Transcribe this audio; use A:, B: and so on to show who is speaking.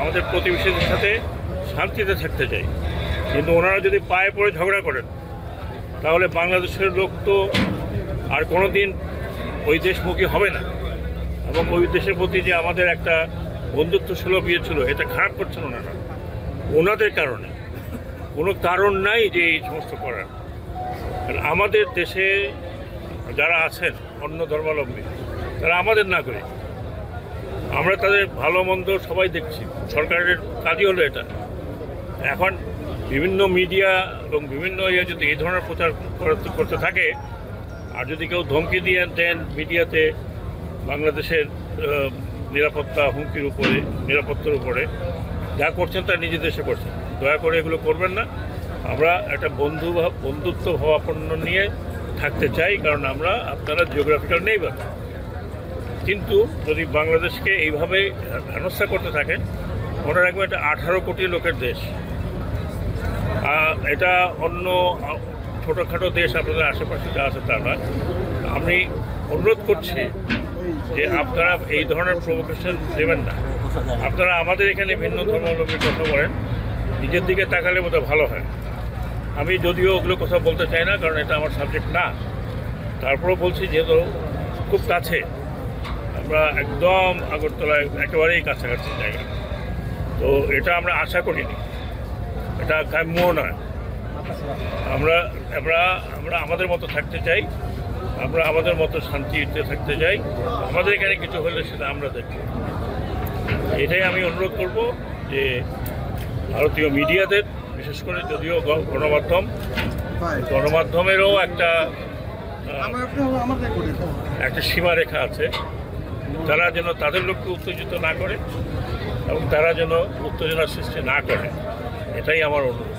A: আমাদের প্রতিবেশীদের সাথে শান্তিতে থাকতে চাই। কিন্তু ওনারা যদি পায়ে পড়ে ঝগড়া করেন তাহলে বাংলাদেশের লোক তো আর কোনো দিন ওই দেশমুখী হবে না, এবং ওই দেশের প্রতি যে আমাদের একটা বন্ধুত্ব সুলভ ইয়ে ছিল, এটা খারাপ করছেন ওনারা। ওনাদের কারণে কোনো কারণ নাই যে এই সমস্ত করার। আমাদের দেশে যারা আছেন অন্য ধর্মাবলম্বী, তারা আমাদের নাগরিক, আমরা তাদের ভালো মন্দ সবাই দেখছি। সরকারের কাজই হলো এটা। এখন বিভিন্ন মিডিয়া এবং বিভিন্ন ইয়ে যদি এই ধরনের প্রচার করতে থাকে, আর যদি কেউ ধমকি দিয়ে দেন মিডিয়াতে বাংলাদেশের নিরাপত্তা হুমকির উপরে, নিরাপত্তার উপরে, যা করছেন তা নিজের দেশে করছেন। দয়া করে এগুলো করবেন না। আমরা একটা বন্ধুত্ব ভাবাপন্ন নিয়ে থাকতে চাই, কারণ আমরা আপনারা জিওগ্রাফিক্যাল নেইবার। কিন্তু যদি বাংলাদেশকে এইভাবে হেনস্থা করতে থাকেন, মনে রাখবেন এটা 18 কোটি লোকের দেশ। এটা অন্য ছোটোখাটো দেশ আপনাদের আশেপাশে যা আছে তা নয়। আমি অনুরোধ করছি যে আপনারা এই ধরনের প্রভোকেশন দেবেন না। আপনারা আমাদের এখানে ভিন্ন ধর্মাবলম্বীর কথা বলেন, নিজের দিকে তাকালে বোধহয় ভালো হয়। আমি যদিও ওগুলো কথা বলতে চাই না, কারণ এটা আমার সাবজেক্ট না। তারপরেও বলছি, যেহেতু খুব কাছে, আমরা একদম আগরতলায় একেবারেই কাছাকাছি জায়গা, তো এটা আমরা আশা করিনি, এটা কাম্যও নয়। আমরা আমরা আমরা আমাদের মতো থাকতে চাই, আমরা আমাদের মতো শান্তিতে থাকতে চাই। আমাদের এখানে কিছু হলে সেটা আমরা দেখব। এটাই আমি অনুরোধ করব যে ভারতীয় মিডিয়াদের, বিশেষ করে যদিও গণমাধ্যমেরও একটা সীমারেখা আছে, তারা যেন তাদের লোককে উত্তেজিত না করে এবং তারা যেন উত্তেজনার সৃষ্টি না করে, এটাই আমার অনুরোধ।